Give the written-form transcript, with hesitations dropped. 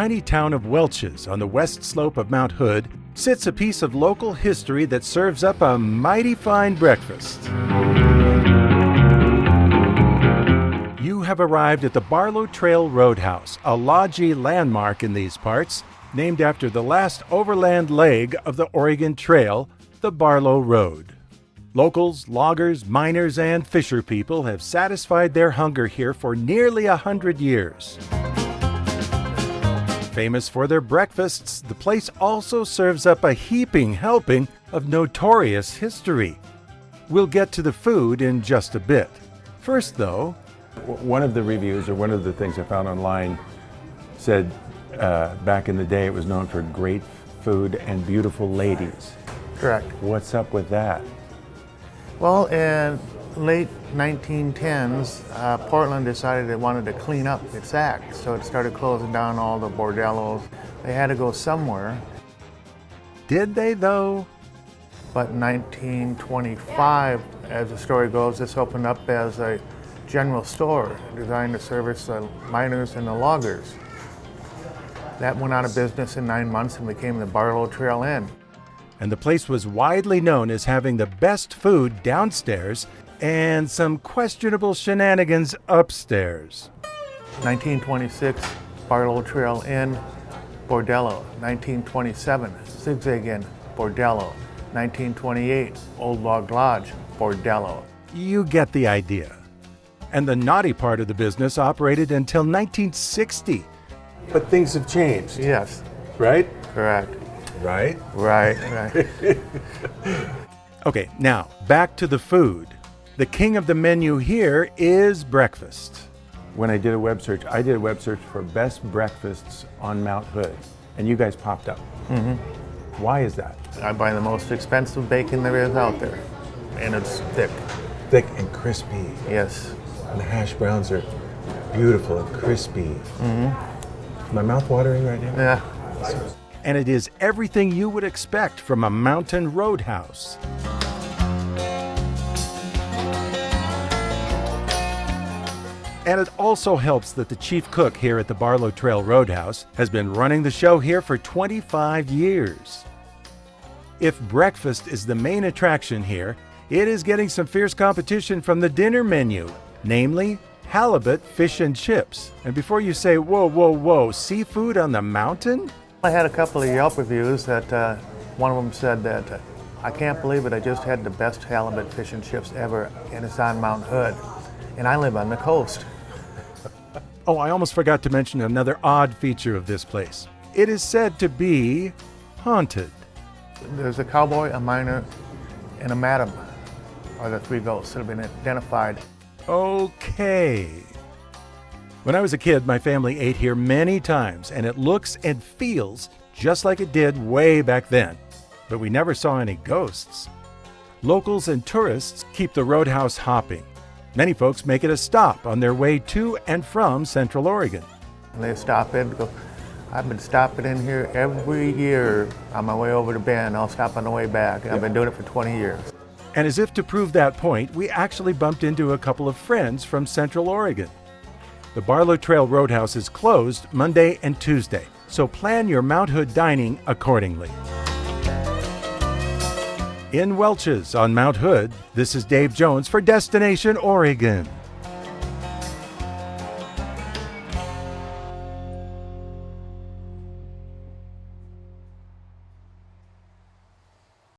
tiny town of Welches on the west slope of Mount Hood sits a piece of local history that serves up a mighty fine breakfast. You have arrived at the Barlow Trail Roadhouse, a lodgy landmark in these parts, named after the last overland leg of the Oregon Trail, the Barlow Road. Locals, loggers, miners, and fisher people have satisfied their hunger here for nearly 100 years. Famous for their breakfasts, the place also serves up a heaping helping of notorious history. We'll get to the food in just a bit. First, though, one of the reviews, or one of the things I found online, said back in the day it was known for great food and beautiful ladies. Correct. What's up with that? Well, in late 1910s, Portland decided they wanted to clean up its act, so it started closing down all the bordellos. They had to go somewhere. Did they, though? But in 1925, as the story goes, this opened up as a general store designed to service the miners and the loggers. That went out of business in 9 months and became the Barlow Trail Inn. And the place was widely known as having the best food downstairs and some questionable shenanigans upstairs. 1926, Barlow Trail Inn, bordello. 1927, Zigzag Inn, bordello. 1928, Old Log Lodge, bordello. You get the idea. And the naughty part of the business operated until 1960. But things have changed. Yes. Right? Correct. Right? Right. Okay, now back to the food. The king of the menu here is breakfast. When I did a web search for best breakfasts on Mount Hood, and you guys popped up. Mm-hmm. Why is that? I buy the most expensive bacon there is out there, and it's thick. Thick and crispy. Yes. And the hash browns are beautiful and crispy. Mm-hmm. Is my mouth watering right now? Yeah. And it is everything you would expect from a mountain roadhouse. And it also helps that the chief cook here at the Barlow Trail Roadhouse has been running the show here for 25 years. If breakfast is the main attraction here, it is getting some fierce competition from the dinner menu, namely halibut, fish, and chips. And before you say, whoa, seafood on the mountain? I had a couple of Yelp reviews that one of them said that I can't believe it, I just had the best halibut fish and chips ever, and it's on Mount Hood, and I live on the coast. Oh, I almost forgot to mention another odd feature of this place. It is said to be haunted. There's a cowboy, a miner, and a madam are the three ghosts that have been identified. Okay. When I was a kid, my family ate here many times, and it looks and feels just like it did way back then. But we never saw any ghosts. Locals and tourists keep the roadhouse hopping. Many folks make it a stop on their way to and from Central Oregon. And they stop in, go, I've been stopping in here every year on my way over to Bend. I'll stop on the way back. I've been doing it for 20 years. And as if to prove that point, we actually bumped into a couple of friends from Central Oregon. The Barlow Trail Roadhouse is closed Monday and Tuesday, so plan your Mount Hood dining accordingly. In Welches on Mount Hood, this is Dave Jones for Destination Oregon.